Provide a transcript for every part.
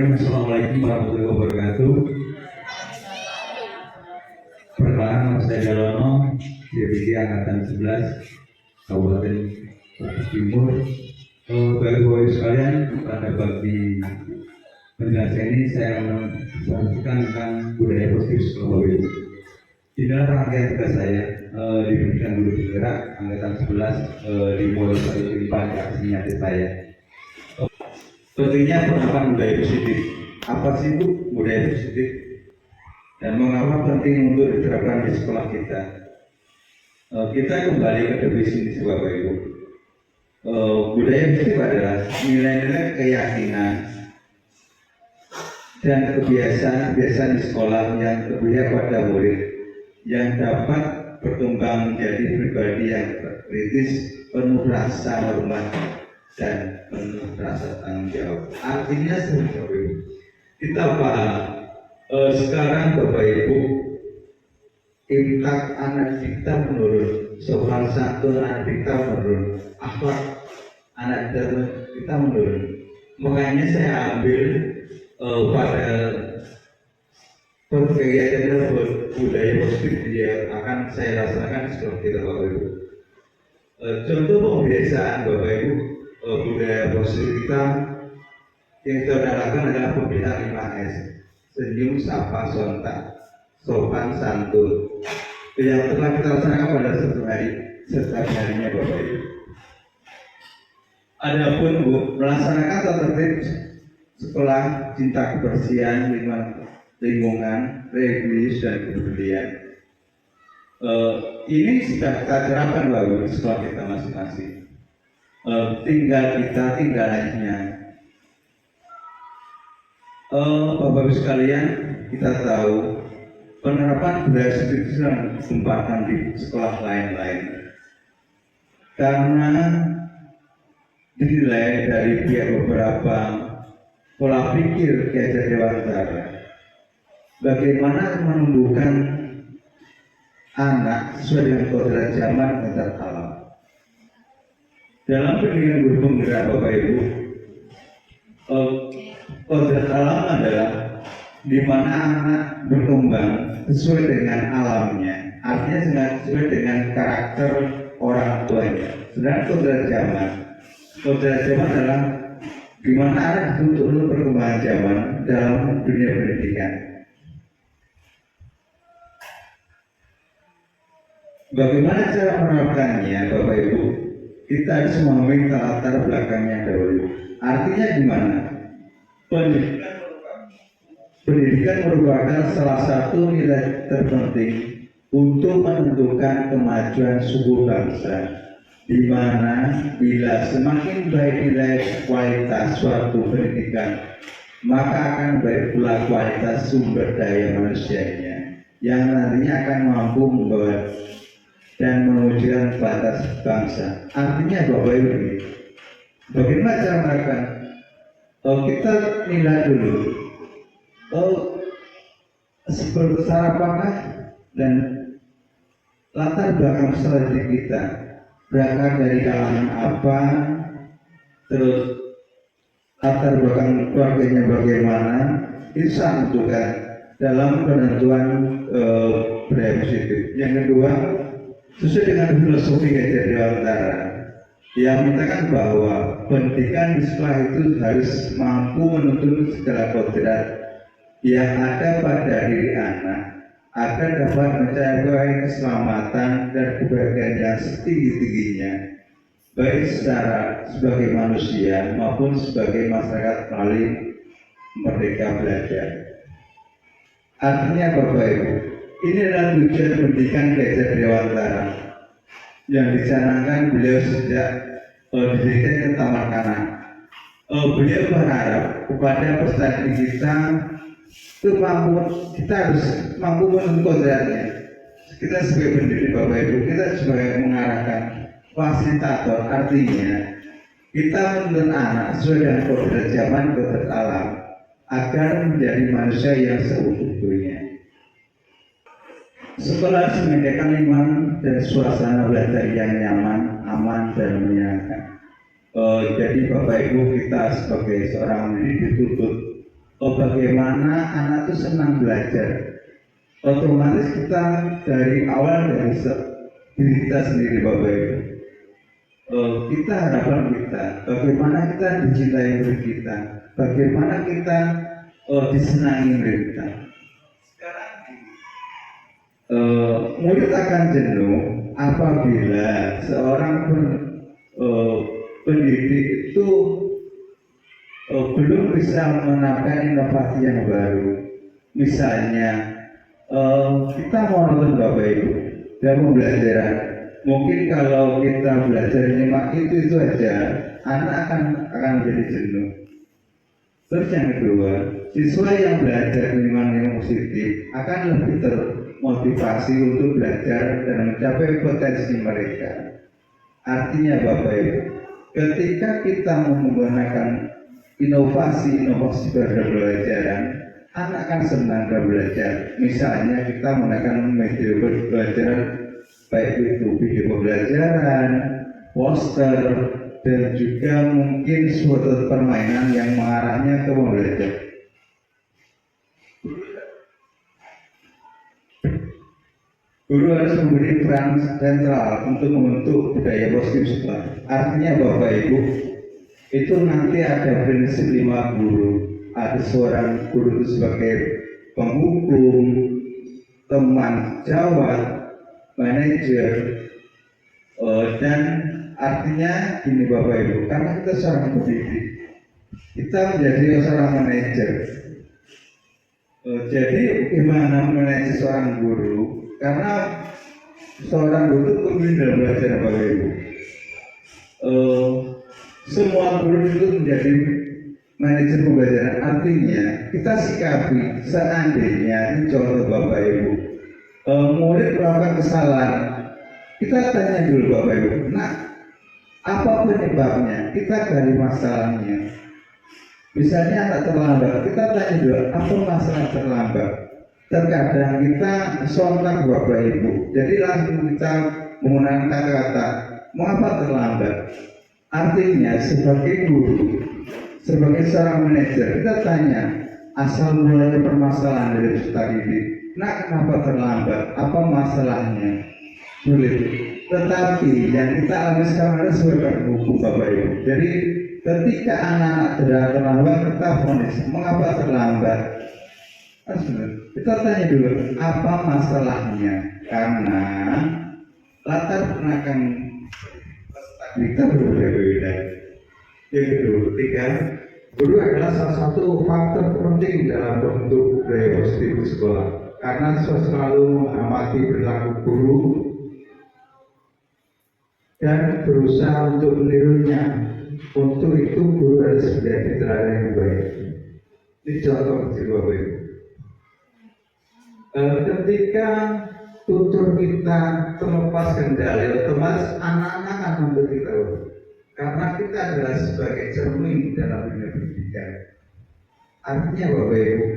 Bismillahirrahmanirrahim. Assalamualaikum warahmatullahi wabarakatuh. Perkenalkan nama saya Galono, DPD Angkatan 11 Kabupaten Brebes Timur. Bapak-ibu sekalian, pada bagi penjelasan ini saya menjelaskan tentang budaya positif sekolah Bapak-ibu. Di dalam rangkaian tugas saya di Pendidikan Guru Penggerak Angkatan 11 dimulai dari pada aksi nyata saya. Pentingnya penerapan budaya positif. Apa sih itu budaya positif? Dan mengapa penting untuk diterapkan di sekolah kita? Kita kembali ke definisi Bapak Ibu. Budaya positif adalah nilai-nilai keyakinan dan kebiasaan di sekolah yang berpihak pada murid, yang dapat berkembang menjadi pribadi yang kritis, penuh rasa hormat dan penuh rasa tanggung jawab. Artinya Bapak Ibu, kita paham sekarang Bapak Ibu, tingkat anak kita menurun, soal satu anak kita menurun, akhlak anak kita menurun. Makanya saya ambil pada kegiatan budaya positif yang akan saya laksanakan seperti itu Bapak Ibu. Contoh pembiasaan Bapak Ibu, budaya positif kita yang kita lakukan adalah pembinaan 5S: senyum, sapa, sontak, sopan, santun, yang telah kita laksanakan pada setiap harinya Bapak Ibu. Adapun Bu, melaksanakan tata tertib sekolah, cinta kebersihan, lingkungan, religius dan kebudayaan. Ini sudah kita terapkan Bapak Ibu di sekolah kita masing-masing. Tinggal lainnya. Bapak Ibu sekalian, kita tahu penerapan budaya positif sedang dikembangkan di sekolah lain-lain karena dinilai dari pihak beberapa pola pikir Kiai Dewantara bagaimana menumbuhkan anak sesuai dengan kodrat zaman dan alam. Dalam pendidikan guru penggerak Bapak Ibu, kodrat alam adalah di mana anak berkembang sesuai dengan alamnya, artinya sesuai dengan karakter orang tuanya. Sedangkan kodrat zaman adalah di mana anak dituntut perkembangan zaman dalam dunia pendidikan. Bagaimana cara menerapkannya Bapak Ibu? Kita harus memahami latar belakangnya dahulu. Artinya gimana? Pendidikan merupakan salah satu nilai terpenting untuk menentukan kemajuan suku bangsa, di mana bila semakin baik nilai kualitas suatu pendidikan, maka akan baik pula kualitas sumber daya manusianya, yang nantinya akan mampu membawa dan mewujudkan batas bangsa. Artinya Bapak Ibu, bagaimana cara melakukan? Kita nilai dulu. Sebesar apakah dan latar belakang strategi kita, berangkat dari kalangan apa, terus latar belakang keluarganya bagaimana, itu sangat menentukan dalam penentuan budaya positif. Yang kedua, sesuai dengan filosofi Kiai Dewantara yang menyatakan bahwa pendidikan di sekolah itu harus mampu menuntun segala kodrat yang ada pada diri anak agar dapat mencapai keselamatan dan kebahagiaan yang setinggi-tingginya, baik sebagai manusia maupun sebagai masyarakat melalui merdeka belajar. Artinya Bapak Ibu, ini adalah tujuan pendidikan Kiai Dewantara yang dicanangkan beliau sejak didirikan ke Taman Kanak. Beliau berharap kepada peserta kita kita harus mampu menuntut kodratnya. Kita sebagai pendidik Bapak Ibu, kita sebagai mengarahkan fasilitator, artinya kita menuntut anak sesuai dengan kodrat zaman, kodrat alam, agar menjadi manusia yang seutuhnya. Sekolah harus menyediakan lingkungan dan suasana belajar yang nyaman, aman, dan menyenangkan. Jadi Bapak Ibu, kita sebagai seorang pendidik dituntut bagaimana anak itu senang belajar. Otomatis kita dari awal dari diri kita sendiri Bapak Ibu. Kita harapan kita, bagaimana kita dicintai oleh kita, bagaimana kita disenangi oleh kita. Sekarang murid akan jenuh apabila seorang pendidik itu belum bisa menerapkan inovasi yang baru. Misalnya kita mau nonton Bapak Ibu dan pembelajaran, mungkin kalau kita belajar nyimak itu aja, anak akan jadi jenuh. Terus yang kedua, siswa yang belajar yang positif akan lebih termotivasi untuk belajar dan mencapai potensi mereka. Artinya Bapak Ibu, ketika kita menggunakan inovasi pada pembelajaran, anak akan senang belajar. Misalnya kita menggunakan media pembelajaran, baik itu video pembelajaran, poster, dan juga mungkin suatu permainan yang mengarahnya ke pembelajaran. Guru harus memberi peran sentral untuk membentuk budaya positif sekolah. Artinya Bapak Ibu, itu nanti ada prinsip 5 guru. Ada seorang guru itu sebagai penghukum, teman jawab, manajer, dan artinya gini Bapak Ibu, karena kita seorang pendidik, kita menjadi seorang manajer. Jadi gimana manajer seorang guru? Karena seorang guru itu pemimpin dalam belajar Bapak Ibu. Semua guru itu menjadi manajer pembelajaran. Artinya kita sikapi seandainya ini contoh Bapak Ibu, murid melakukan kesalahan, kita tanya dulu Bapak Ibu, nah apa penyebabnya? Kita gali masalahnya. Misalnya anak terlambat, kita tanya dulu apa masalah terlambat. Terkadang kita sontak Bapak Ibu, jadi langsung kita menggunakan kata-kata mengapa terlambat. Artinya sebagai guru, sebagai seorang manajer, kita tanya asal mulanya permasalahan dari peserta didik. Nah, kenapa terlambat? Apa masalahnya? Sulit. Tetapi yang kita alami sekarang adalah sebagai buku Bapak Ibu. Jadi ketika anak-anak terlambat, kita fonis mengapa terlambat? Kita tanya dulu apa masalahnya, karena latar belakang kita berbeda-beda. Yang ketiga, guru adalah salah satu faktor penting dalam bentuk budaya positif di sekolah, karena selalu mengamati perilaku guru dan berusaha untuk menirunya. Untuk itu guru harus menjadi teladan yang baik. Ini contoh kecil Bapak Ibu. Ketika tutur kita terlepas kendali, otomatis anak-anak akan memberitahu. Karena kita adalah sebagai cermin dalam dunia pendidikan. Artinya Bapak Ibu,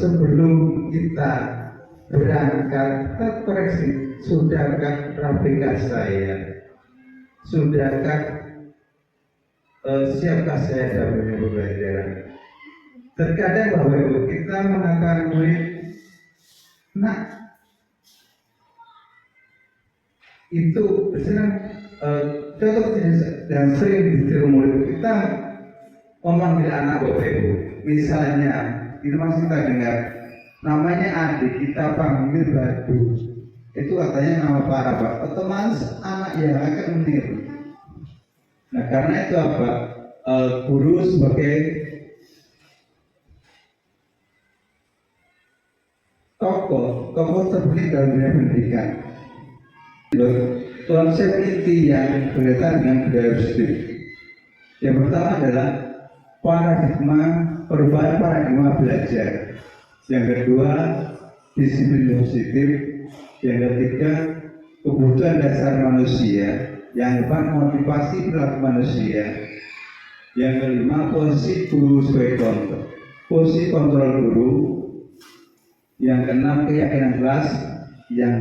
sebelum kita berangkat, kita koreksi, sudahkah rapikah saya? Sudahkah siapkah saya dalam dunia pembelajaran? Terkadang Bapak Ibu, kita mengatakan murid, nah itu senang contoh dan sering ditiru murid, kita memanggil anak Bapak Ibu, misalnya itu masih kita dengar namanya adik, kita panggil Badu, itu katanya nama para Pak, otomatis anak yang akan meniru. Nah karena itu apa, guru sebagai tokoh terpilih dalam dunia pendidikan. Konsep inti yang berkaitan dengan budaya positif. Yang pertama adalah perubahan paradigma belajar. Yang kedua, disiplin positif. Yang ketiga, kebutuhan dasar manusia. Yang keempat, motivasi perilaku manusia. Yang kelima, posisi guru sebagai kontrol. Posisi kontrol guru. Yang keenam, keyakinan kelas. Yang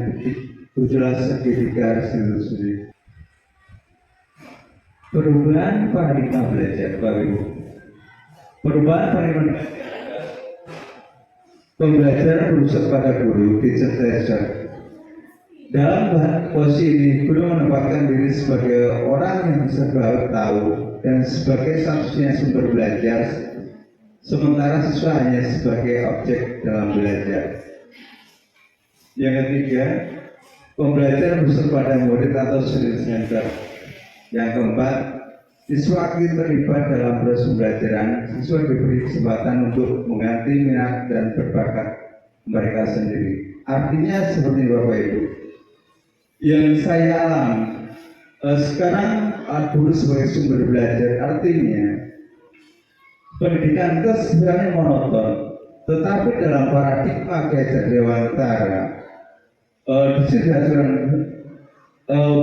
ketujuh, segitiga studi. Perubahan paradigma belajar Bapak Ibu. Perubahan penerimaan pembelajaran berusaha pada guru teacher treasure. Dalam posisi ini, guru menempatkan diri sebagai orang yang serba tahu dan sebagai satu-satunya sumber belajar, sementara siswa hanya sebagai objek dalam belajar. Yang ketiga, pembelajaran berusaha pada murid atau student center. Yang keempat, siswa aktif terlibat dalam proses pembelajaran. Siswa diberi kesempatan untuk mengganti minat dan berbakat mereka sendiri. Artinya seperti Bapak Ibu, yang saya alami sekarang guru sebagai sumber belajar. Artinya pendidikan itu sebenarnya monoton, tetapi dalam paradigma Gajah Dewantara di sini diajarkan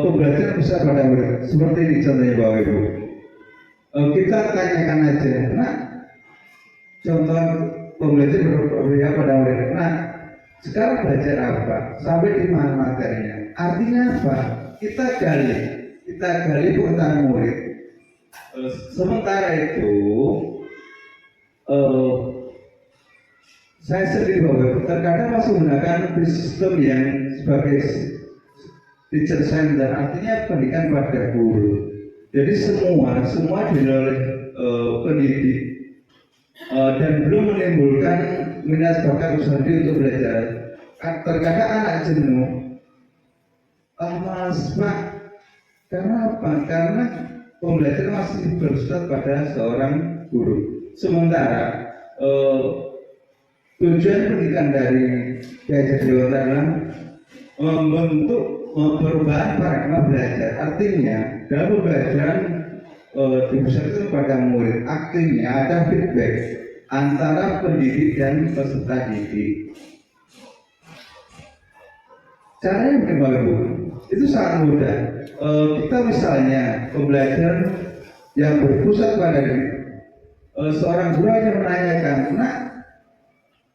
pembelajaran besar pada murid. Seperti ini contohnya Bapak Ibu. Kita tanyakan aja, nah, contoh pembelajaran berbeda pada murid. Nah, sekarang belajar apa? Sampai di mana materinya? Artinya apa? Kita gali pengetahuan murid. Sementara itu, saya sendiri Bapak, terkadang masih menggunakan sistem yang sebagai teacher center, artinya pendidikan pada guru. Jadi semua dinilai pendidik dan belum menimbulkan minat bakat sendiri untuk belajar. Terkadang anak jenuh, malas Pak. Karena apa? Karena pembelajaran masih bersifat pada seorang guru. Sementara tujuan pendidikan dari Gajah Dewantara adalah membentuk perubahan paradigma belajar. Artinya dalam pembelajaran dibesarkan pada murid. Artinya ada feedback antara pendidik dan peserta didik. Caranya bagaimana Bu? Itu sangat mudah. Kita misalnya pembelajaran yang berpusat pada diri. Seorang guru hanya menanyakan, nah,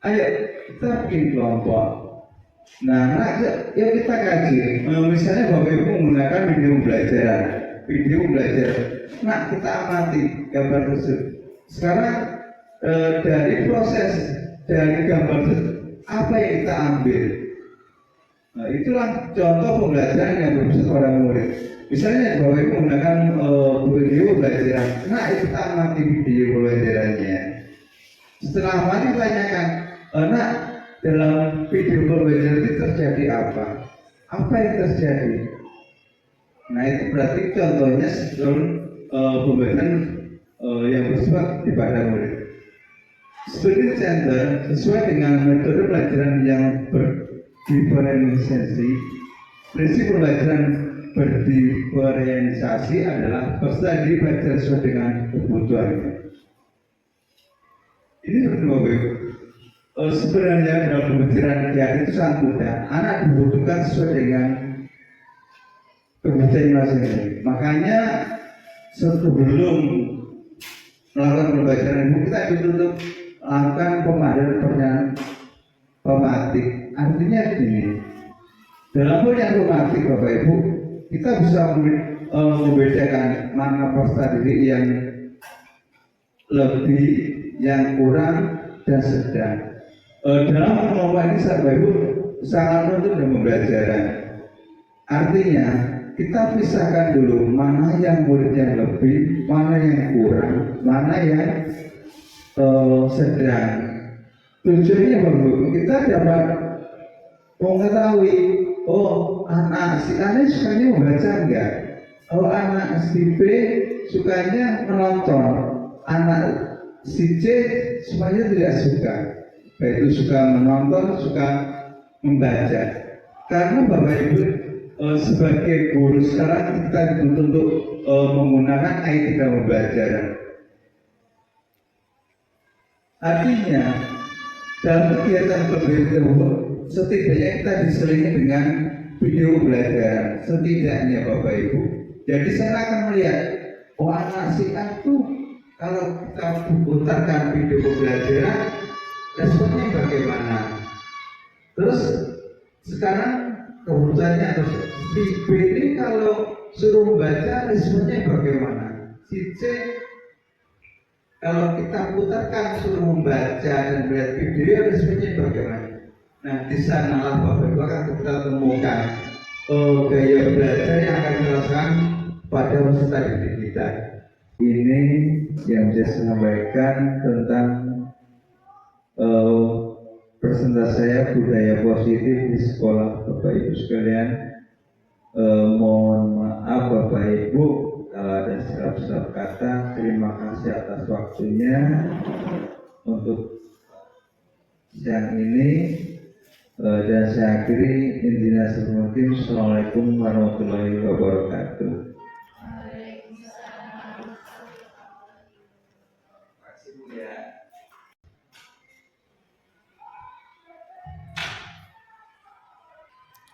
ayo kita bikin kelompok. Nah, yuk kita kaji. Misalnya Bapak Ibu menggunakan video belajar. Nah, kita amati gambar tersebut. Sekarang dari proses dari gambar tersebut, apa yang kita ambil? Nah, itulah contoh pembelajaran yang berpusat pada murid. Misalnya Bapak Ibu menggunakan video belajar. Nah, kita amati video belajarannya. Setelah amati tanyakan, nah, dalam video pembelajaran itu terjadi apa? Apa yang terjadi? Nah, itu berarti contohnya sistem pembelajaran yang bersifat pada murid. Student center sesuai dengan metode pelajaran yang berdiferensiasi. Prinsip pembelajaran berdiferensiasi adalah peserta didik belajar sesuai dengan kebutuhannya. Ini seperti Bapak Ibu. Sebenarnya dalam pembelajaran ya itu sangat mudah. Anak dibutuhkan sesuai dengan kebutuhan masing-masing. Makanya sebelum melakukan pembelajaran ibu kita dituntut melakukan pemadanan pertanyaan pematik. Artinya gini, dalam pertanyaan pematik Bapak Ibu, kita bisa membedakan mana peserta didik yang lebih, yang kurang, dan sedang. Dalam kelompok ini Bapak Ibu sangat menuntut dalam pembelajaran. Artinya kita pisahkan dulu mana yang muridnya lebih, mana yang kurang, mana yang sedang. Tujuannya Bapak Ibu, kita dapat mengetahui, oh anak si A sukanya membaca enggak? Oh anak si B sukanya menonton, anak si C semuanya tidak suka. Baik itu suka menonton, suka membaca. Karena Bapak Ibu sebagai guru sekarang kita dituntut untuk menggunakan IT dalam pembelajaran. Artinya dalam kegiatan pembelajaran setidaknya kita diselingi dengan video belajar. Setidaknya Bapak Ibu. Jadi saya akan melihat, oh anak si A itu kalau kita putarkan video pembelajaran responnya bagaimana? Terus sekarang kebutuhannya atau si B ini kalau suruh membaca responnya bagaimana? Si C Kalau kita putarkan suruh membaca dan melihat video resminya bagaimana? Nah, di sanalah Bapak Ibu akan kita temukan gaya belajar yang akan dirasakan pada peserta didik kita. Ini yang saya sampaikan tentang presentasi saya budaya positif di sekolah Bapak Ibu sekalian. Mohon maaf Bapak Ibu kalau ada salah-salah kata. Terima kasih atas waktunya untuk siang ini, dan saya akhiri intinya seperti Assalamualaikum warahmatullahi wabarakatuh.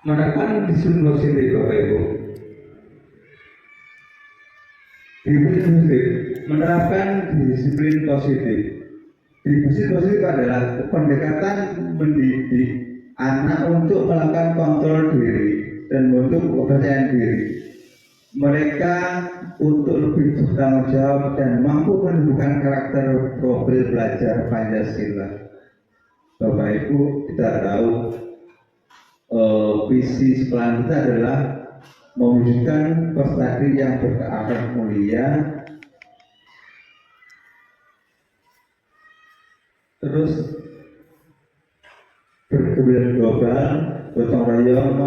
Menerapkan disiplin positif Bapak Ibu. Menerapkan disiplin positif. Disiplin positif adalah pendekatan mendidik anak untuk melakukan kontrol diri dan untuk kepercayaan diri. Mereka untuk lebih bertanggung jawab dan mampu menumbuhkan karakter profil belajar Pancasila. Bapak Ibu, kita tahu visi sekolah kita adalah mewujudkan prestasi yang berakhlak mulia, terus berkeadilan global, gotong royong,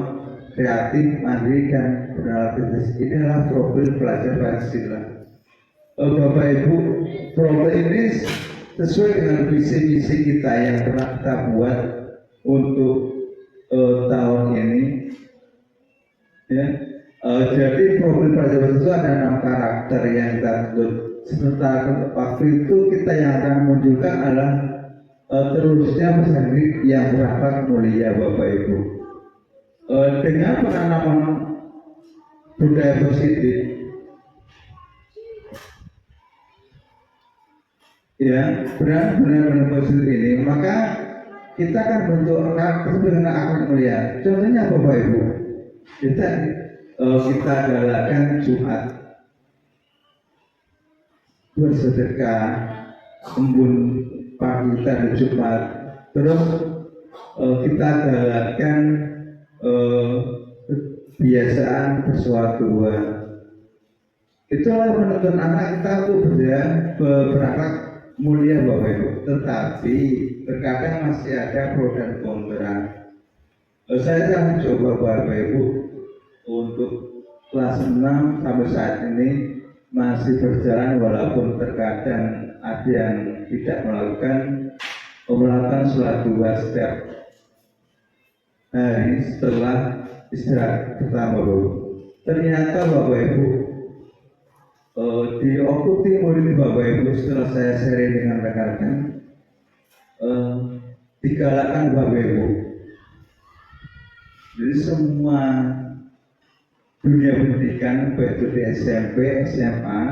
kreatif, mandiri dan beralatis. Ini adalah profil pelajar Pancasila. Bapak Ibu, profil ini sesuai dengan visi misi kita yang pernah kita buat untuk tahun ini. Ya. Jadi profil pelajar itu ada 6 karakter yang kita tuntut. Sementara waktu itu kita yang akan menunjukkan adalah terusnya pesan yang berakhlak mulia Bapak Ibu. Dengan penanaman budaya positif, ya benar-benar positif ini, maka kita akan bentuk karakter dengan akhlak mulia. Contohnya Bapak Ibu, kita galakkan Jumat bersedekah, embun pagi dan Jumat. Terus kita galakkan kebiasaan bersuah-dua. Itulah menuntun anak kita untuk berakhlak mulia Bapak Ibu. Tetapi terkadang masih ada pro dan kontra. Saya akan coba Bapak Ibu untuk kelas 6 sampai saat ini masih berjalan, walaupun terkadang ada yang tidak melakukan sholat duha setiap hari setelah istirahat pertama Bapak. Ternyata Bapak Ibu, di waktu timur ini Bapak Ibu, setelah saya sharing dengan rekan-rekan, digalakkan Bapak Ibu. Jadi semua dunia pendidikan, baik itu di SMP, SMA,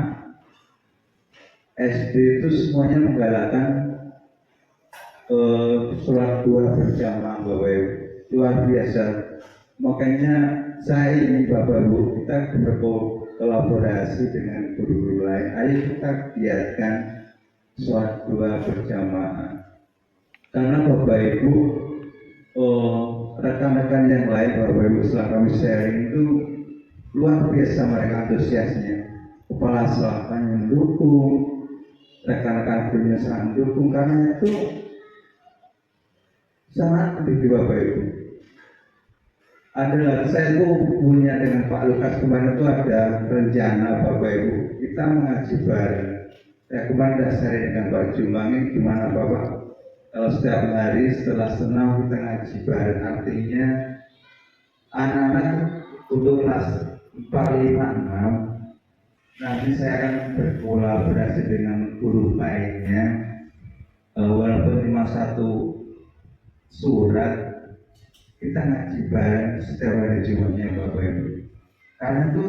SD, itu semuanya menggalakkan sholat duha berjamaah Bapak Ibu. Luar biasa. Makanya saya ingin Bapak Ibu kita berkolaborasi dengan guru-guru lain. Ayo kita giatkan sholat duha berjamaah. Karena Bapak Ibu, rekan-rekan yang lain Bapak Ibu setelah kami sharing itu luar biasa mereka antusiasnya. Kepala sekolahnya mendukung, rekan-rekan gurunya sangat mendukung, karena itu sangat penting Bapak Ibu. Adalah saya itu punya dengan Pak Lukas kemarin itu ada rencana Bapak Ibu kita mengaji bareng. Saya kemarin dasari dengan Pak Jumangi, gimana Bapak kalau setiap hari setelah senam kita ngaji bareng, artinya anak-anak untuk kelas 4, 5, 6 nanti saya akan berkolaborasi dengan guru lainnya, walaupun cuma satu surat kita ngaji bareng setiap hari Jumatnya Bapak Ibu. Karena itu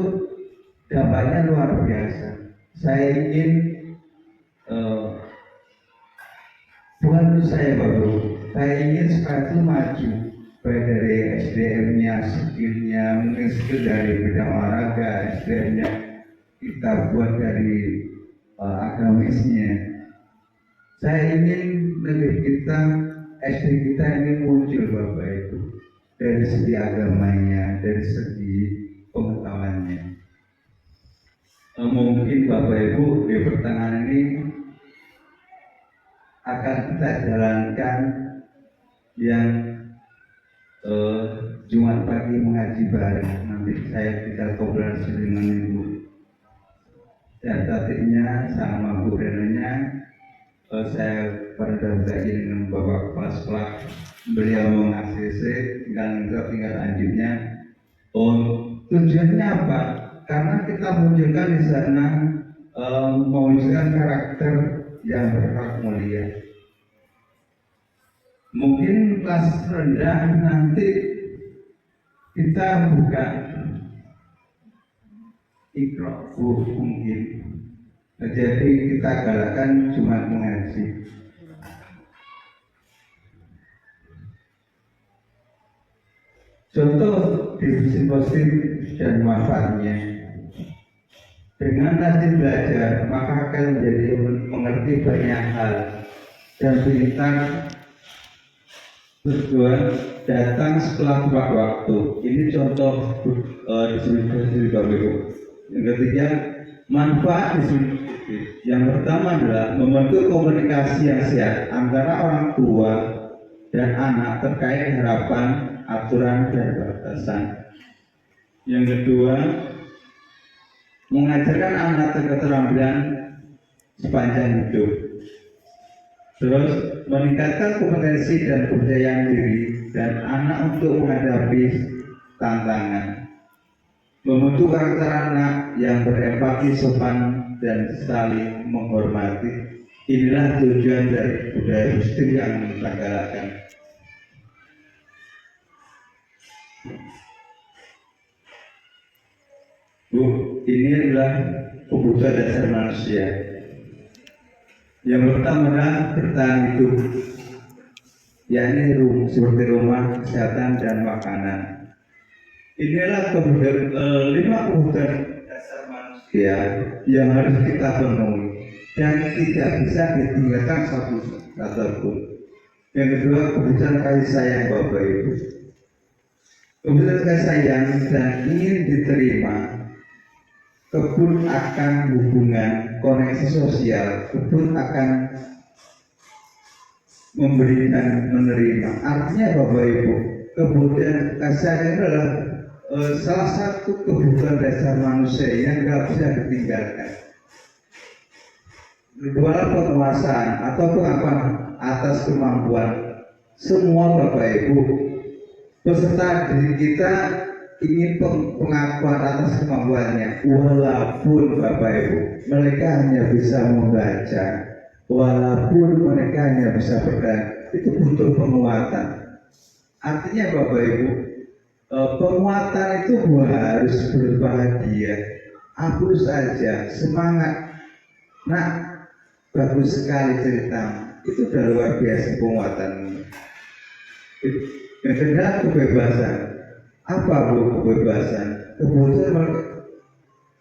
dampaknya luar biasa. Saya ingin bukan untuk saya Bapak Ibu, saya ingin supaya itu maju, baik dari SDM-nya, skill-nya, mungkin skill dari bidang olahraga, SDM-nya kita buat dari agamisnya. Saya ingin negeri kita, SD kita ini muncul Bapak Ibu, dari segi agamanya, dari segi pengetahuannya. Mungkin Bapak Ibu di pertengahan ini akan kita jalankan yang Jumat pagi mengaji bareng. Nanti saya kita koordinasi dengan Ibu dan tatipnya sama Bu Renanya. Saya pada ingin membawa kepala sekolah, beliau mengasih tinggal lanjutnya. Tujuannya apa? Karena kita munculkan di sana memunculkan karakter yang berhak mulia. Mungkin kelas rendah nanti kita buka Iqra mungkin. Jadi kita galakkan Jumat mengaji. Contoh divisi positif dan manfaatnya. Dengan rajin belajar, maka akan menjadi mengerti banyak hal dan pintar tujuan datang setelah waktu. Ini contoh divisi Bapak Ibu. Yang ketiga, manfaat divisi. Yang pertama adalah membentuk komunikasi yang sehat antara orang tua dan anak terkait harapan, aturan, dan batasan. Yang kedua, mengajarkan anak keterampilan sepanjang hidup. Terus meningkatkan kompetensi dan kepercayaan diri dan anak untuk menghadapi tantangan. Membentuk karakter anak yang berempati, sopan, dan saling menghormati. Inilah tujuan dari budaya Muslim yang kita galakkan. Ini adalah kebutuhan dasar manusia. Yang pertama adalah bertahan hidup, yakni seperti rumah, kesehatan, dan makanan. Inilah kebutuhan 5 kebutuhan dasar manusia yang harus kita penuhi dan tidak bisa ditinggalkan satupun. Yang kedua, kebutuhan kasih sayang Bapak Ibu. Kebutuhan kasih sayang dan ingin diterima. Kebun akan hubungan, koneksi sosial. Kebun akan memberi dan menerima. Artinya Bapak Ibu, kebutuhan kasih sayang adalah salah satu kebutuhan dasar manusia yang tidak bisa ditinggalkan. Kedua, penguasaan atau pengakuan atas kemampuan semua Bapak Ibu. Peserta diri kita ingin pengakuan atas kemampuannya, walaupun Bapak Ibu mereka hanya bisa membaca, walaupun mereka hanya bisa bergerak, itu butuh penguatan. Artinya Bapak Ibu, penguatan itu harus berbahagia, aku saja semangat. Nah, bagus sekali cerita, itu udah luar biasa penguatan. Yang kedua, kebebasan. Apa Bu kebebasan?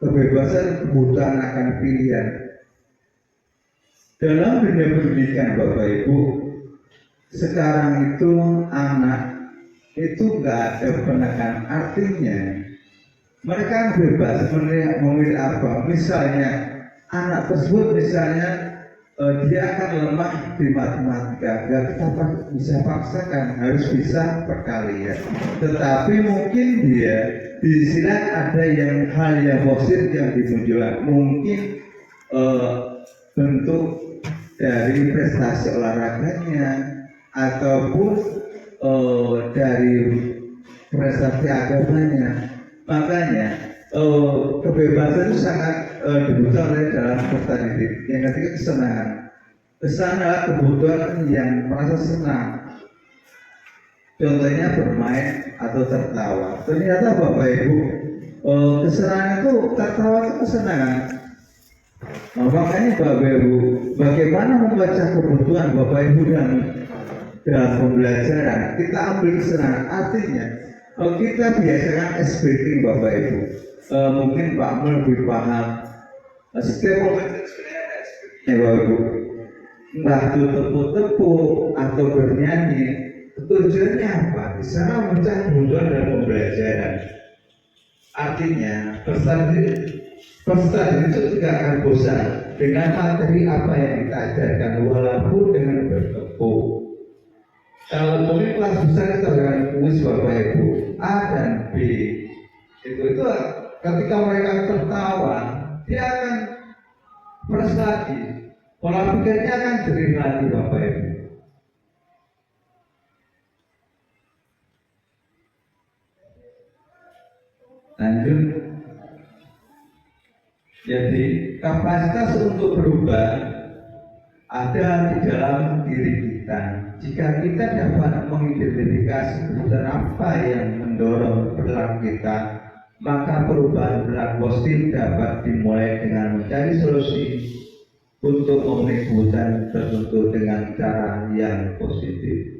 Kebebasan kebutuhan akan pilihan. Dalam dunia pendidikan Bapak Ibu, sekarang itu anak itu nggak ada penekan. Artinya mereka bebas memilih apa. Misalnya anak tersebut dia akan lemah di matematika, nggak kita bisa paksakan, harus bisa perkalian. Tetapi mungkin dia di sini ada hal yang positif yang dimunculkan. Mungkin bentuk dari prestasi olahraganya ataupun dari prestasi agamanya. Makanya kebebasan itu sangat dibutuhkan oleh dalam pertanian. Yang ketiga, kesenangan. Kesenangan adalah kebutuhan yang merasa senang. Contohnya bermain atau tertawa. Ternyata Bapak Ibu, kesenangan itu tertawa itu kesenangan. Makanya Bapak Ibu, bagaimana membaca kebutuhan Bapak Ibu dalam pembelajaran? Kita ambil kesenangan. Artinya kita biasakan SBT Bapak Ibu. Mungkin Pak Mul lebih paham. Setiap provinsi sebenarnya ada SBT Bapak Ibu. entah itu tepuk-tepuk atau bernyanyi, tujuannya apa? Di sana memecah kebutuhan dan pembelajaran. Artinya peserta itu tidak akan bosan dengan materi apa yang kita ajarkan, walaupun dengan bertepuk. Kalau mungkin kelas besar itu akan kuis Bapak Ibu A dan B. Itu ketika mereka tertawa, dia akan prestasi. Pola pikirnya akan jernih lagi Bapak Ibu. Lanjut. Jadi kapasitas untuk berubah ada di dalam diri kita. Jika kita dapat mengidentifikasi kebutuhan apa yang mendorong perilaku kita, maka perubahan perilaku positif dapat dimulai dengan mencari solusi untuk memenuhi kebutuhan tertentu dengan cara yang positif.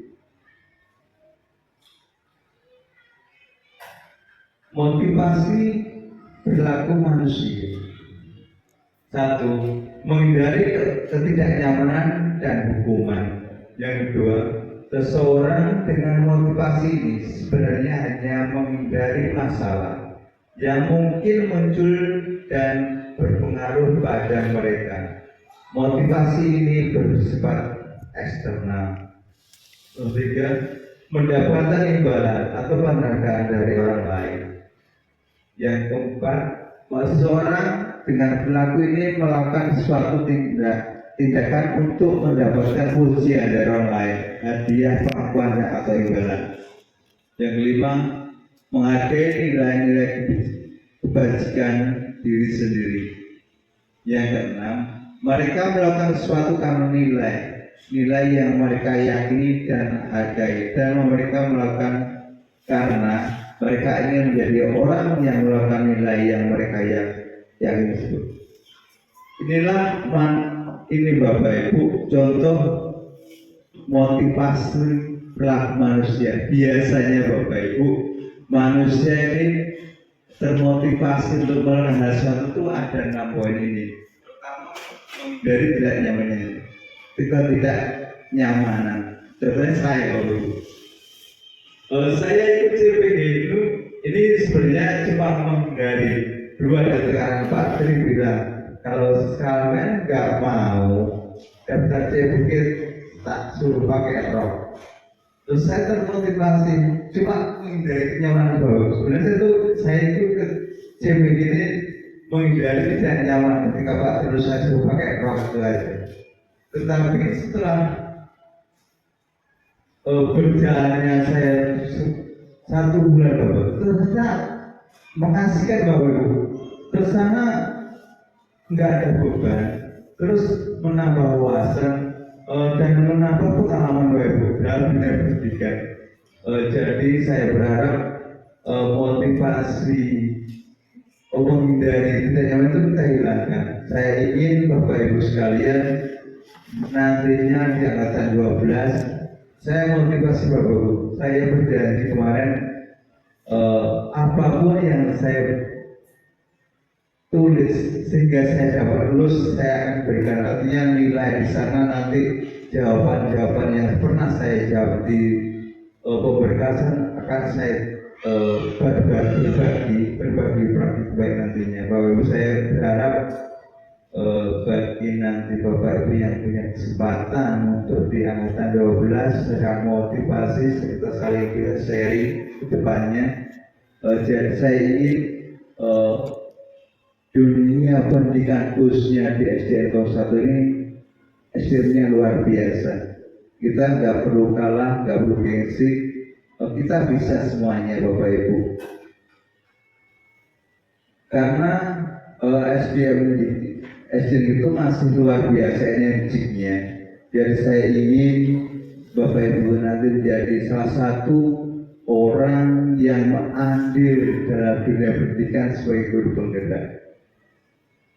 Motivasi perilaku manusia. 1. Menghindari ketidaknyamanan dan hukuman. Yang kedua, seseorang dengan motivasi ini sebenarnya hanya menghindari masalah yang mungkin muncul dan berpengaruh pada mereka. Motivasi ini bersifat eksternal. Ketiga, mendapatkan imbalan atau penghargaan dari orang lain. Yang keempat, seseorang dengan perilaku ini melakukan suatu tindakan untuk mendapatkan pujian dari orang lain, hadiah, pengakuan atau imbalan. Yang kelima, menghargai nilai-nilai kebajikan diri sendiri. Yang keenam, mereka melakukan sesuatu karena nilai yang mereka yakini dan hargai, dan mereka melakukan karena mereka ingin menjadi orang yang melakukan nilai yang mereka yakini tersebut. Ini Bapak Ibu contoh motivasi perilaku manusia. Biasanya Bapak Ibu, manusia ini termotivasi untuk melakukan sesuatu itu ada 6 poin ini. Pertama, dari tidak nyamannya. Kita tidak nyamanan. Contohnya saya Bapak Ibu. Saya ikut CPG itu, ini sebenarnya cuma menghindari 2 dari 4 tri bilang kalau sekalian nggak mau daftar CPG tak suruh pakai rok. Terus saya termotivasi cuma menghindari kenyamanan Bapak. Sebenarnya saya itu ke CPG ini menghindari tidak nyaman ketika Pak terus saya suruh pakai rok itu aja. Tetapi setelah berjalannya saya 1 bulan Bapak, ternyata mengasihkan Bapak Ibu. Terus sana nggak ada beban, terus menambah wawasan dan menambah pengalaman Bapak Ibu dalam dunia pendidikan. Jadi saya berharap motivasi menghindari tidak nyaman itu kita hilangkan. Saya ingin Bapak Ibu sekalian nantinya di angkatan 12, saya motivasi Bapak Ibu, saya berjanji kemarin apapun yang saya tulis sehingga saya dapat lulus, saya akan berikan artinya nilai di sana nanti jawaban-jawaban yang pernah saya jawab di pemberkasan akan saya berbagi praktik baik nantinya. Bapak Ibu, saya berharap bagi nanti Bapak Ibu yang punya kesempatan untuk di angkatan 12 secara motivasi kita saling kita sharing ke depannya. Jadi saya ingin dunia pendidikan khususnya di SDN 01 ini SDN-nya luar biasa. Kita nggak perlu kalah, nggak perlu gengsi, kita bisa semuanya Bapak Ibu. Karena SDN itu masih luar biasa energinya. Jadi saya ingin Bapak Ibu nanti menjadi salah satu orang yang andil dalam dunia pendidikan sebagai guru penggerak.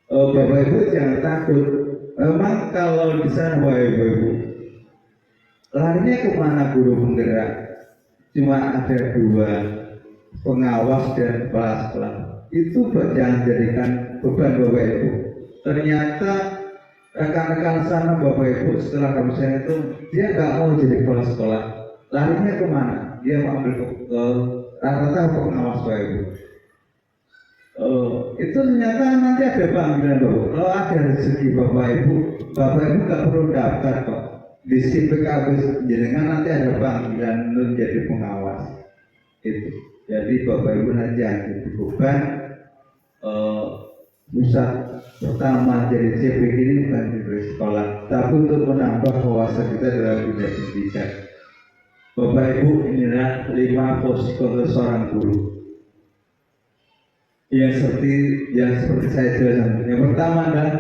Bapak Ibu jangan takut. Memang kalau di sana Bapak Ibu larinya kemana guru penggerak? Cuma ada 2, pengawas dan kepala sekolah. Itu jangan jadikan beban Bapak Ibu. Ternyata rekan-rekan sana Bapak Ibu setelah kampusnya itu dia nggak mau jadi kepala sekolah, larinya kemana? Dia mau ambil ke rata-rata pengawas Bapak Ibu. Itu ternyata nanti ada panggilan Bapak. Kalau ada rezeki Bapak Ibu nggak perlu daftar kok. Di CPKB jenengan nanti ada panggilan untuk jadi pengawas. Itu. Jadi Bapak Ibu nanti yang jadi beban pusat pertama jadi CP ini bukan di sekolah, tapi untuk menambah wawasan kita dalam dunia pendidikan. Bapak Ibu, inilah 5 posko seorang guru. Yang seperti saya jelaskan. Yang pertama adalah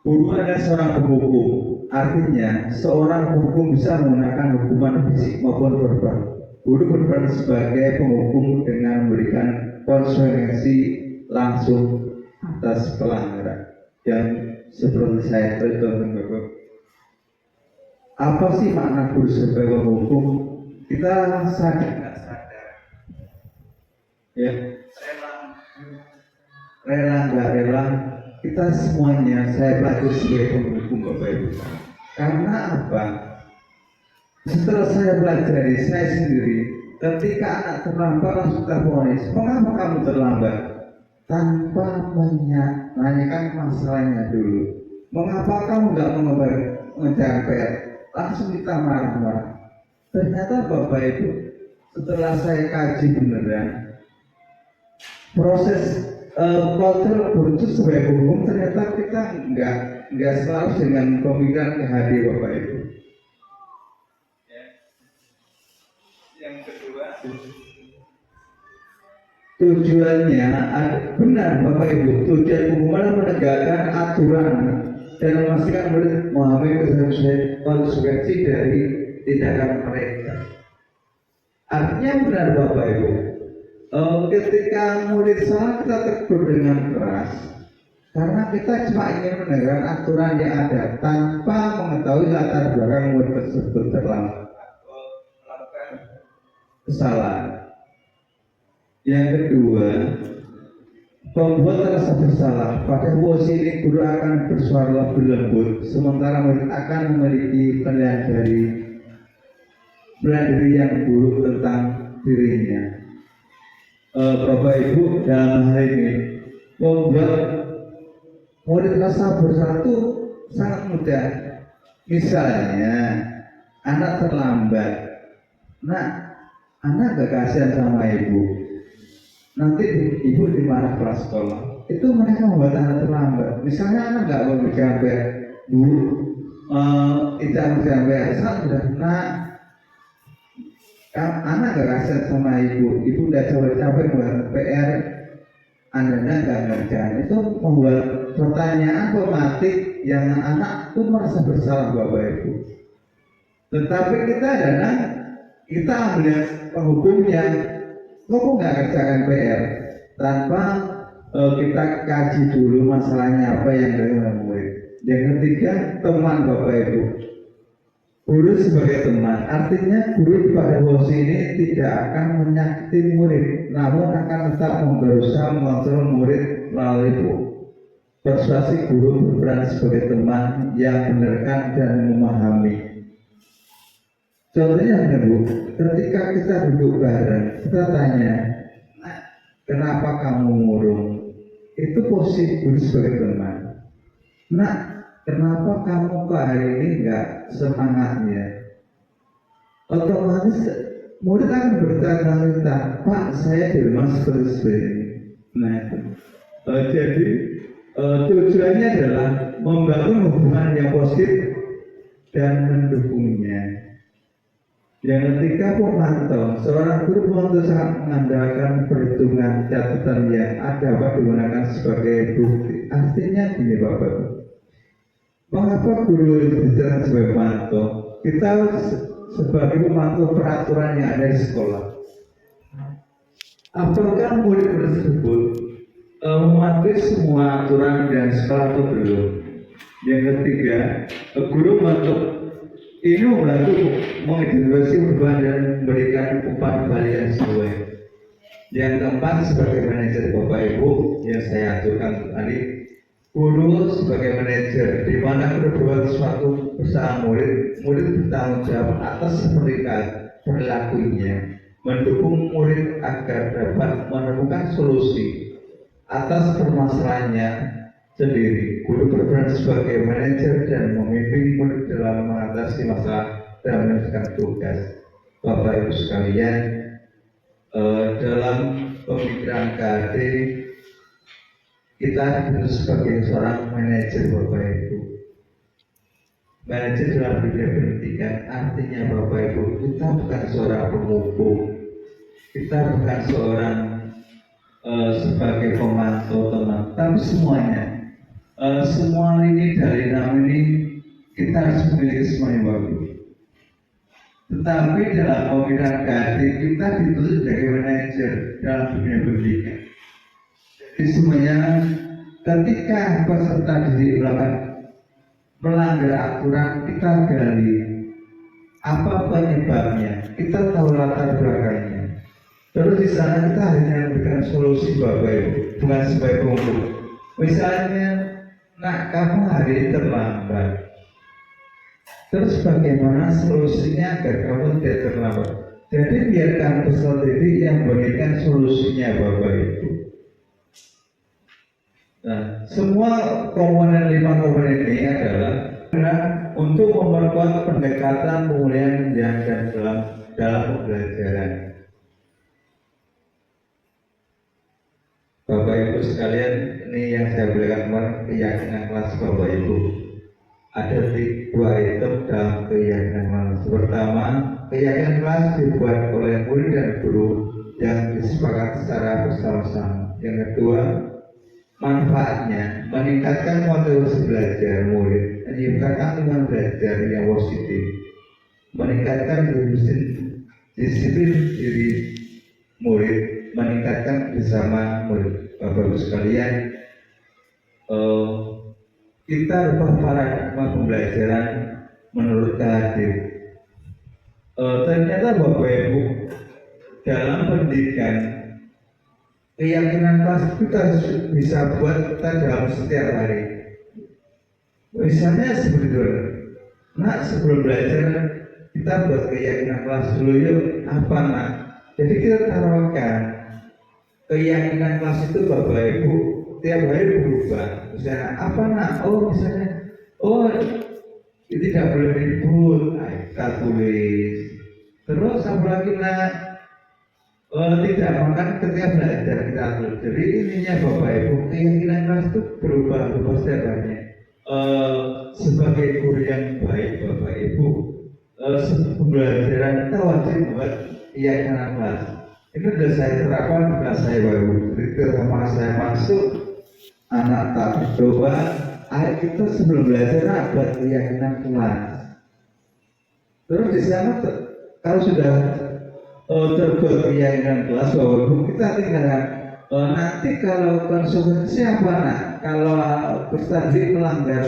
guru adalah seorang penghukum. Artinya seorang penghukum bisa menggunakan hukuman fisik maupun verbal. Guru berperan sebagai penghukum dengan memberikan konsekuensi langsung atas pelanggaran yang seperti saya contohkan Bapak. Apa sih makna guru sebagai penghukum? Kita sadar nggak sadar, ya rela nggak rela kita semuanya saya pelajari sebagai penghukum Bapak Ibu. Karena apa? Setelah saya pelajari saya sendiri, ketika anak terlambat langsung terponis, mengapa kamu terlambat? Tanpa menanyakan masalahnya dulu. Mengapa kamu nggak mengejar PR? Langsung kita marah-marah. Ternyata Bapak Ibu, setelah saya kaji beneran, proses kontrol guru itu sebagai hukum ternyata kita nggak selalu dengan pemikiran hadir Bapak Ibu. Yang kedua, tujuannya benar Bapak Ibu, tujuan hukuman menegakkan aturan dan memastikan murid memahami konsekuensi dari tindakan mereka. Artinya benar Bapak Ibu, ketika murid salah kita tegur dengan keras karena kita cuma ingin menegakkan aturan yang ada tanpa mengetahui latar belakang murid tersebut terlambat atau melakukan kesalahan. Yang kedua, pembuat rasa bersalah. Pada posisi ini guru akan bersuara lebih lembut, sementara murid akan memiliki penilaian diri yang buruk tentang dirinya. Bapak Ibu, dalam hal ini membuat murid rasa bersalah itu sangat mudah. Misalnya anak terlambat, anak gak kasihan sama ibu, nanti ibu dimarah kelas sekolah. Itu mereka membuat anak terlambat. Misalnya anak gak mau sampai bu, tidak sampai sudah anak gak kasihan sama ibu udah capek-capek buat PR, anda gak ngerjain. Itu membuat pertanyaan otomatis yang anak itu merasa bersalah Bapak Ibu. Tetapi kita ambil penghukumnya, kok nggak kerjakan PR tanpa kita kaji dulu masalahnya apa yang dengan murid. Yang ketiga, teman Bapak Ibu. Guru sebagai teman, artinya guru pada posisi ini tidak akan menyakiti murid, namun akan tetap berusaha mengontrol murid melalui persuasi. Guru berperan sebagai teman yang menerangkan dan memahami. Contohnya Bu, ketika kita duduk bareng, kita tanya, kenapa kamu murung? Itu posisi guru sebagai teman. Kenapa kamu ke hari ini enggak semangatnya? Otomatis murid akan bertanya, Pak, saya di rumah seperti ini. Jadi tujuannya adalah membangun hubungan yang positif dan mendukungnya. Yang ketiga, pemantau. Seorang guru pemantau sangat mengandalkan perhitungan catatan yang dapat digunakan sebagai bukti. Artinya gini Bapak, mengapa guru bicara sebagai pemantau? Kita sebagai pemantau peraturan yang ada di sekolah. Apakah murid tersebut mematuhi semua aturan dan sekolah atau belum? Yang ketiga, guru memantau ini membantu mengidentifikasi perubahan dan memberikan umpan balik yang sesuai. Yang keempat, sebagai manajer Bapak Ibu yang saya aturkan tadi, Guru sebagai manajer, di mana berbuat sesuatu bersama murid, murid bertanggung jawab atas perilakunya, mendukung murid agar dapat menemukan solusi atas permasalahannya sendiri. Guru berperan sebagai manajer dan memimpin murid dalam mengatasi masalah dan menyelesaikan tugas. Bapak Ibu sekalian, dalam pemikiran KAD kita harus sebagai seorang manajer, Bapak Ibu. Manajer dalam dunia pendidikan artinya, Bapak Ibu, kita bukan seorang pemukul, kita bukan seorang sebagai pemantau teman, tapi semuanya, semua ini dari nama ini kita harus memiliki semuanya, Bapak Ibu. Tetapi dalam pemikiran KAD kita dituntut sebagai manajer dalam dunia pendidikan. Jadi semuanya ketika peserta didik melanggar aturan, kita gali apa penyebabnya, kita tahu latar belakangnya. Terus di sana kita hanya memberikan solusi, Bapak Ibu, bukan sebagai penghukum. Misalnya, nak kamu hari ini terlambat. Terus bagaimana solusinya agar kamu tidak terlambat? Jadi biarkan peserta didik yang memberikan solusinya, Bapak Ibu. Nah, semua komponen 5 komponen ini adalah untuk memperkuat pendekatan pemulihan menjalankan dalam pembelajaran. Bapak Ibu sekalian, ini yang saya berikan keyakinan kelas Bapak Ibu. Ada 2 item dalam keyakinan kelas. Pertama, keyakinan kelas dibuat oleh murid dan guru yang disepakati secara bersama-sama. Yang kedua, manfaatnya meningkatkan motivasi belajar murid, menciptakan lingkungan belajar yang positif, meningkatkan disiplin diri murid, meningkatkan bersama murid. Bapak Ibu sekalian, kita ubah paradigma pembelajaran menurut KAD. Ternyata Bapak Ibu, dalam pendidikan keyakinan kelas kita bisa buat kita dalam setiap hari. Misalnya seperti itu, nak sebelum belajar kita buat keyakinan kelas dulu yuk, apa nak? Jadi kita taruhkan keyakinan kelas itu, Bapak Ibu, tiap hari berubah. Misalnya apa nak? Oh misalnya, oh ini tidak boleh ribut, kita tulis. Terus apa lagi nak? Tidak makan ketika belajar kita tulis. Jadi ininya Bapak Ibu, keyakinan kelas itu berubah setiap harinya. Sebagai guru yang baik, Bapak Ibu, pembelajaran kita wajib buat keyakinan kelas. Itu sudah saya terapkan di kelas saya, Bapak Ibu. Jadi pertama saya masuk, anak tak berdoa, ayo kita sebelum belajar buat keyakinan kelas. Terus di sana kalau sudah terbuat keyakinan kelas, Bapak Ibu, kita tinggalkan nanti kalau konsekuensi apa nak? Kalau peserta melanggar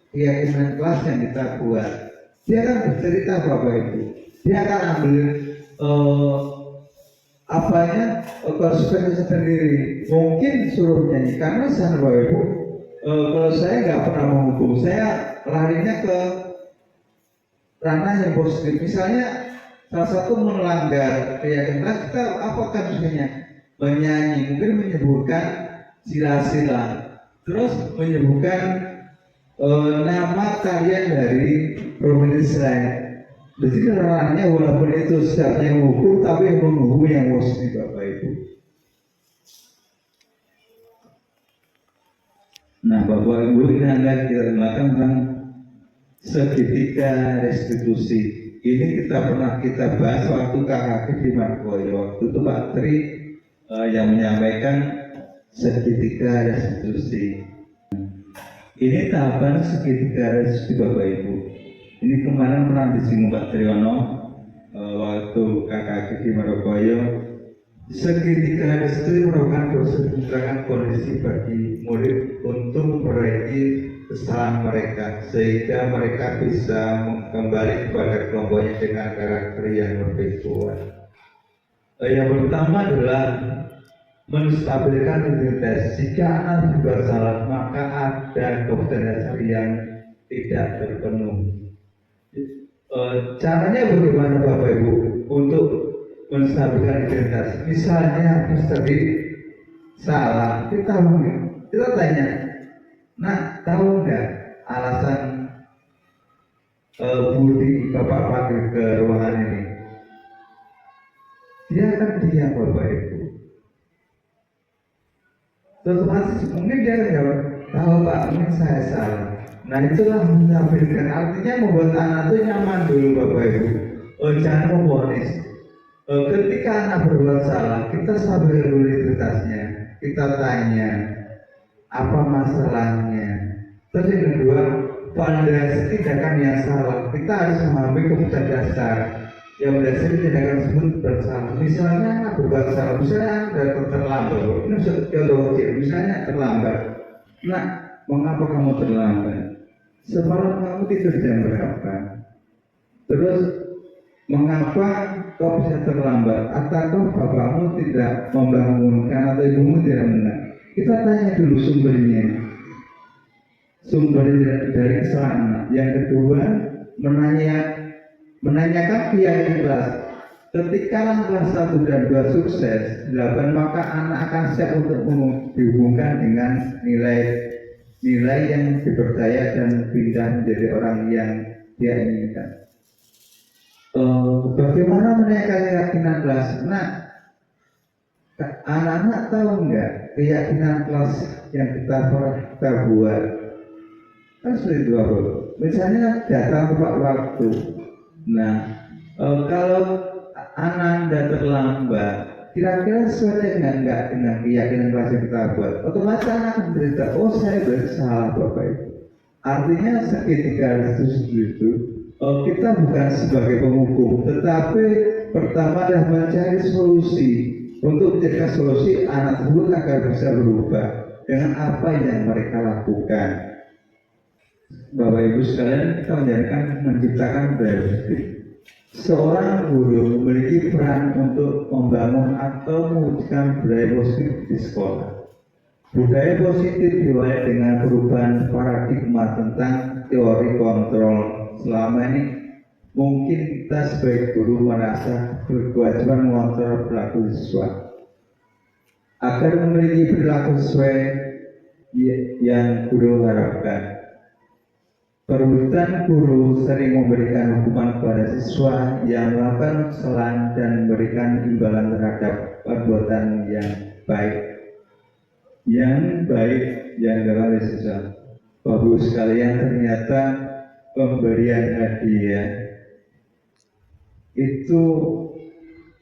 keyakinan kelas yang kita buat, dia akan bercerita, Bapak Ibu. Dia akan ambil konsekuensi sendiri. Mungkin suruh nyanyi, karena sana Bapak Ibu, kalau saya nggak pernah menghukum, saya larinya ke ranah yang positif. Misalnya salah satu melanggar keyakinan kita, apakah misalnya menyanyi, mungkin menyebutkan sila-sila, terus menyebutkan nama kalian dari provinsi Israel. Jadi ranahnya walaupun itu sifatnya hukum, tapi yang menghukum yang positif, Bapak Ibu. Nah, Bapak Ibu, ini akan kita gunakan tentang segitiga restitusi. Ini pernah kita bahas waktu KKK di Markoyo. Waktu itu Pak Tri yang menyampaikan segitiga restitusi. Ini tahapan segitiga restitusi, Bapak Ibu. Ini kemarin pernah disinggung Pak Triyono waktu KKK di Markoyo. Segitiga restitusi merupakan proses pencerahan kondisi bagi murid untuk memperbaiki kesalahan mereka sehingga mereka bisa kembali kepada kelompoknya dengan karakter yang lebih kuat. Yang pertama adalah menstabilkan identitas. Jika anak berbuat salah, maka ada kebutuhan dasar yang tidak terpenuhi. Caranya bagaimana Bapak Ibu untuk menstabilkan identitas? Misalnya pas tadi salah, kita tanya, nah tahu nggak alasan Budi Bapak panggil ke ruangan ini? Dia akan diam Bapak Ibu. Otomatis mungkin dia akan jawab, tahu Pak, mungkin saya salah. Nah itulah menstabilkan, artinya membuat anak itu nyaman dulu Bapak Ibu. Jangan memvonis. Ketika anak berbuat salah, kita stabil dulu identitasnya. Kita tanya, apa masalahnya? Terus yang kedua, fondasi tindakan yang salah. Kita harus memahami kebutuhan dasar yang mendasari tindakan tersebut bersalah. Misalnya anak berbuat salah, misalnya Anda terlambat. Ini contoh kecil, misalnya terlambat. Nah, mengapa kamu terlambat? Semalam kamu tidur jam berapa? Terus mengapa kau bisa terlambat? Atau bapakmu tidak membangunkan atau ibumu tidak benar? Kita tanya dulu sumbernya. Sumber dari kesalahan anak. Yang kedua, menanyakan pihak kelas. Ketika kelas 1 dan 2 sukses, 8, maka anak akan siap untuk dihubungkan dengan nilai yang dipercaya dan pindah menjadi orang yang dia inginkan. Bagaimana menanyakan keyakinan kelas? Nah, anak-anak tahu nggak keyakinan kelas yang kita buat? Kan seperti itu apa? Misalnya datang tepat waktu. Nah, kalau anak Anda terlambat, kira-kira sesuai dengan keyakinan kelas yang kita buat, otomatis anak menderita. Oh, saya bersalah Bapak Ibu. Artinya seketika itu kita bukan sebagai penghukum, tetapi pertama adalah mencari solusi untuk mencari solusi anak tersebut agar bisa berubah dengan apa yang mereka lakukan. Bapak Ibu sekalian, kita menciptakan budaya. Seorang guru memiliki peran untuk membangun atau mewujudkan budaya positif di sekolah. Budaya positif dimulai dengan perubahan paradigma tentang teori kontrol. Selama ini mungkin kita sebagai guru merasa berkewajiban mengontrol perilaku siswa agar memiliki perilaku sesuai yang guru harapkan. Perbuatan guru sering memberikan hukuman kepada siswa yang melakukan kesalahan dan memberikan imbalan terhadap perbuatan yang baik yang dilakukan oleh siswa. Bapak sekalian, ternyata pemberian hadiah itu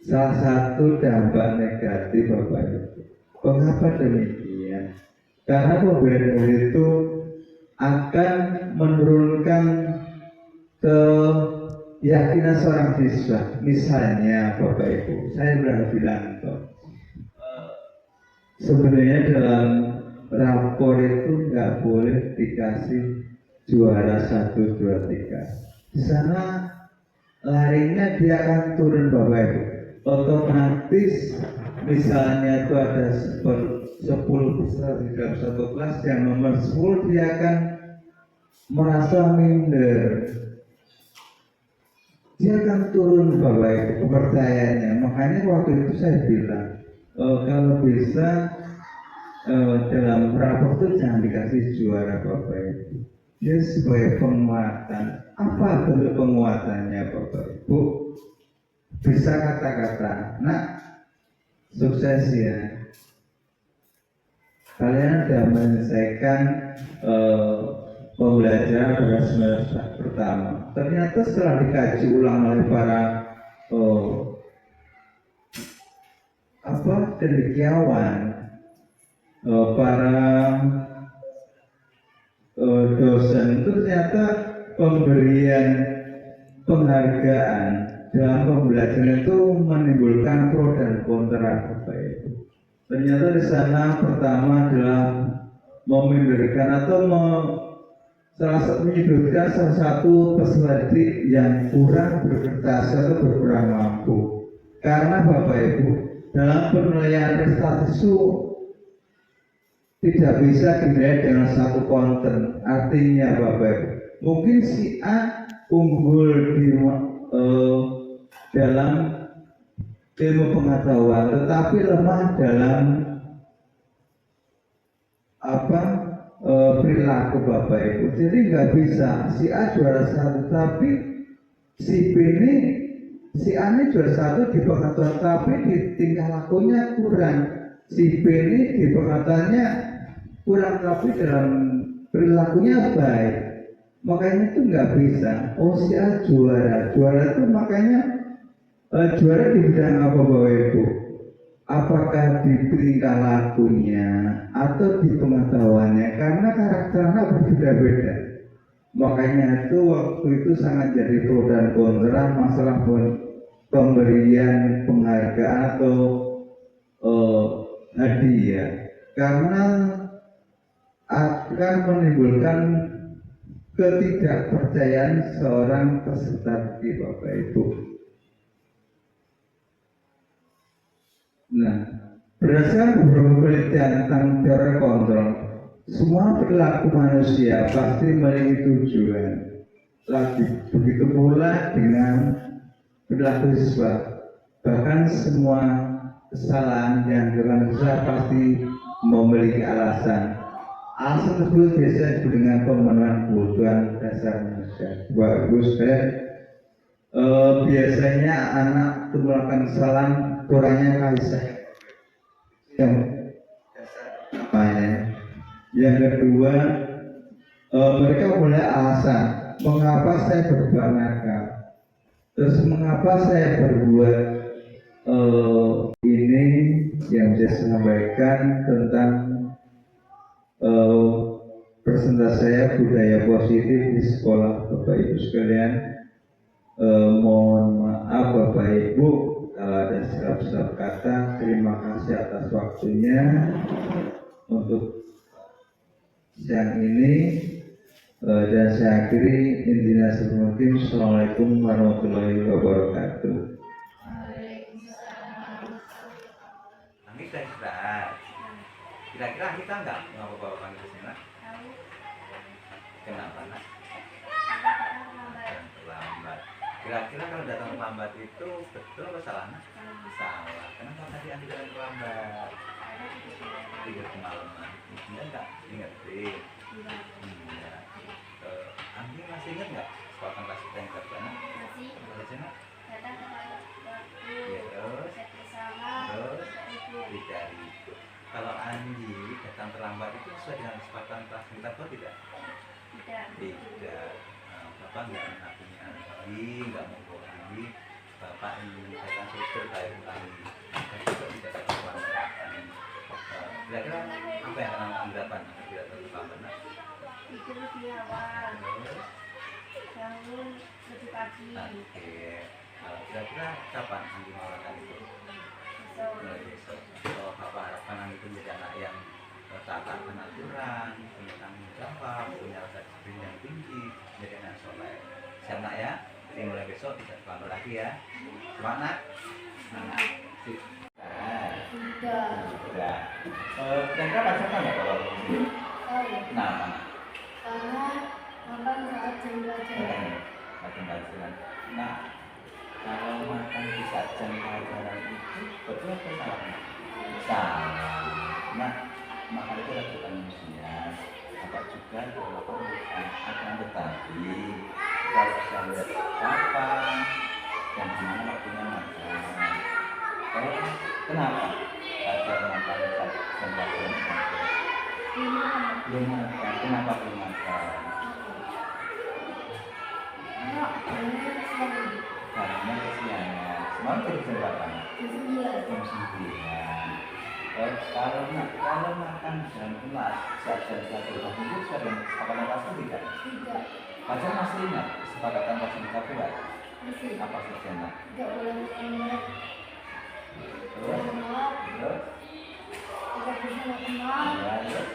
salah satu dampak negatif Bapak Ibu. Mengapa demikian? Karena pemberian itu akan menurunkan keyakinan seorang siswa. Misalnya Bapak Ibu, saya bilang sebenarnya dalam rapor itu nggak boleh dikasih juara 1, 2, 3. Di sana larinya dia akan turun Bapak Ibu. Otomatis misalnya itu ada 10 besar di dalam satu kelas, yang nomor 10 dia akan merasa minder. Dia akan turun Bapak Ibu kepercayaannya. Makanya waktu itu saya bilang, kalau bisa dalam rapor itu jangan dikasih juara Bapak Ibu. Dia sebagai penguatan. Apa bentuk penguatannya Bapak Ibu? Bisa kata-kata, nah sukses ya. Kalian sudah menyelesaikan pembelajaran pada semester pertama. Ternyata setelah dikaji ulang oleh para cendekiawan, para dosen, itu ternyata pemberian penghargaan dalam pembelajaran itu menimbulkan pro dan kontra Bapak Ibu. Ternyata di sana pertama adalah meminderkan atau menyebutkan salah satu peserta yang kurang berprestasi atau berkurang mampu. Karena Bapak Ibu, dalam penilaian prestasi itu tidak bisa dinilai dengan satu konten. Artinya Bapak Ibu, mungkin si A unggul di dalam ilmu pengetahuan, tetapi lemah dalam perilaku Bapak Ibu. Jadi nggak bisa si A juara satu, tapi si B ini, si A ini juara satu di pengetahuan, tapi di tingkah lakunya kurang. Si B ini di pengetahuannya kurang, tapi dalam perilakunya baik. Makanya itu nggak bisa. Oh, si A juara itu makanya juara di bidang apa Bapak Ibu? Apakah di tingkah lakunya atau di pengetahuannya? Karena karakter anak berbeda-beda. Makanya itu waktu itu sangat jadi pro dan kontra masalah pemberian penghargaan atau hadiah, karena akan menimbulkan ketidakpercayaan seorang peserta di Bapak Ibu. Nah, berdasarkan beberapa penelitian tentang teori kontrol, semua perilaku manusia pasti memiliki tujuan. Lagi begitu pula dengan perilaku siswa. Bahkan semua kesalahan yang dilakukan siswa pasti memiliki alasan. Alasan tersebut biasanya disebut dengan pemenuhan kebutuhan dasar manusia. Bagus kan? Biasanya anak itu melakukan kesalahan kurangnya kasih sayang yang namanya. Yang kedua, mereka mulai alasan mengapa saya berbuat nakal, terus mengapa saya berbuat ini yang saya sampaikan tentang presentasi saya budaya positif di sekolah Bapak Ibu sekalian. Mohon maaf Bapak Ibu kalau ada silap-silap kata. Terima kasih atas waktunya untuk siang ini, dan saya akhiri intinya seperti itu. Assalamualaikum warahmatullahi wabarakatuh. Kira-kira kita nggak bawa panggil sini nak? Kenapa nak? Terlambat. Kira-kira kalau datang terlambat itu betul atau salah nak? Salah. Kenapa tadi anda datang terlambat? Tidur kemalaman. Enggak ngerti. Iya. Andi masih ingat nggak sekolah kelas kita yang terkena? Masih. Masih nak? Datang terus dicari. Kalau Andi datang terlambat itu sesuai dengan kesepakatan kelas kita atau tidak? Tidak. Bapak nggak mengakuinya Andi, nggak mau Andi. Bapak ingin datang suster dari Andi. Tapi juga tidak datang terlambat. Kira-kira apa yang akan Andi dapat tidak terlambat? Itu lebih awal. Bangun lebih pagi. Oke. Kira-kira kapan Andi mau lakukan itu? Besok. Kalau Bapak harapkan Andi itu menjadi anak yang taat akan aturan, punya tanggung jawab, punya rasa disiplin yang tinggi, menjadi anak soleh. Siap nak ya? Jadi mulai besok tidak terlambat lagi ya. Semangat. Sip. Sudah. Kira-kira pacarnya nggak kalau kenapa? Karena makan saat jam pelajaran. Makan pelajaran. Nah, kalau makan di saat jam pelajaran itu betul atau salah? Salah. Nah, makan itu adalah kebutuhan manusia. Bapak juga melakukan akan tetapi kalau saya lihat kapan dan dimana waktunya makan. Kalau kenapa? Agar makan saat jam pelajaran belum makan. Kenapa belum makan? Karena kesiangan. Semalam tadi jam berapa? Jam 9. Kalau makan jam 11 saat jam 11 itu sudah ada kesepakatan kelas tidak? Tidak. Pacar masih ingat kesepakatan kelas kita buat? Masih. Apa saja nak? Tidak boleh makan. Terus? Tidak bisa makan. Ya, terus?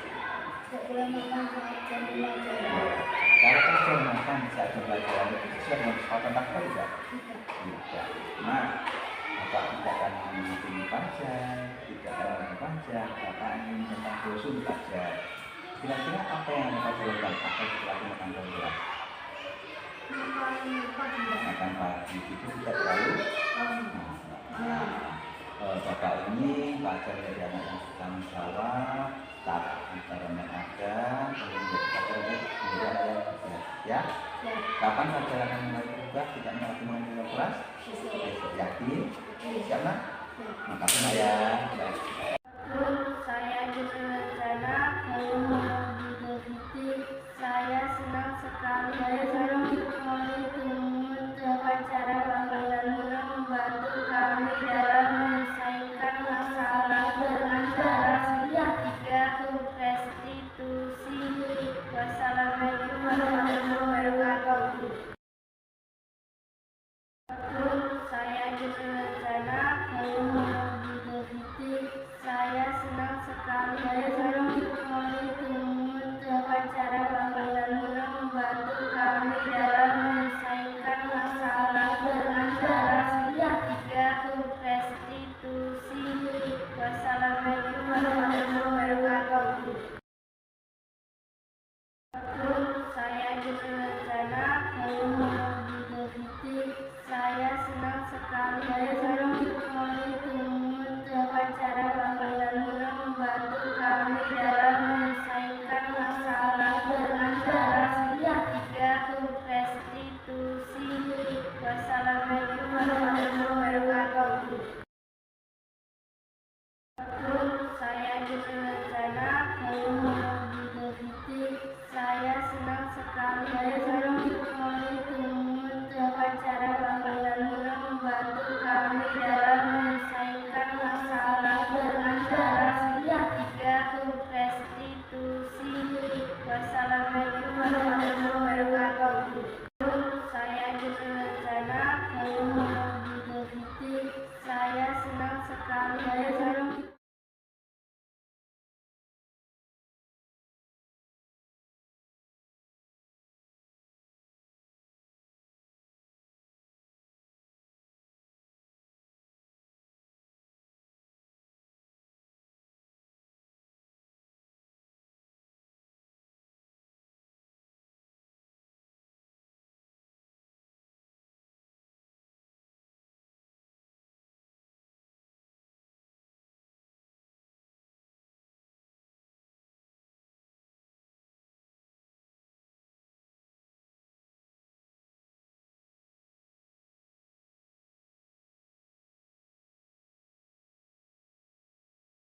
Tidak boleh makan saat jam pelajaran. Kalau kita makan saat jam pelajaran itu sesuai dengan kesepakatan kelas tidak? Tidak. Tidak. Nah, apa Bapak tidak akan menghubungi pajak, tidak akan menghubungi pajak, Bapak ingin tentang brosur pajak. Kira-kira apa yang Bapak lakukan setelah makan brosur? Makan pagi itu tidak terlalu. Bapak ini pelajar dari anak yang bertanggung jawab, taat aturan yang ada, kemudian pelajar yang ya. Kapan pelajar akan mulai berubah? Tidak lagi mengambil kelas? Besok yakin? Siap nak? Makasih nak ya. Saya berencana kalau mau detik. Saya senang sekali. Saya senang sekali dengan cara bagaimana membantu kami dalam menyelesaikan masalah dengan cara tiga restitusi. Wassalamualaikum warahmatullahi wabarakatuh. Saya berencana kalau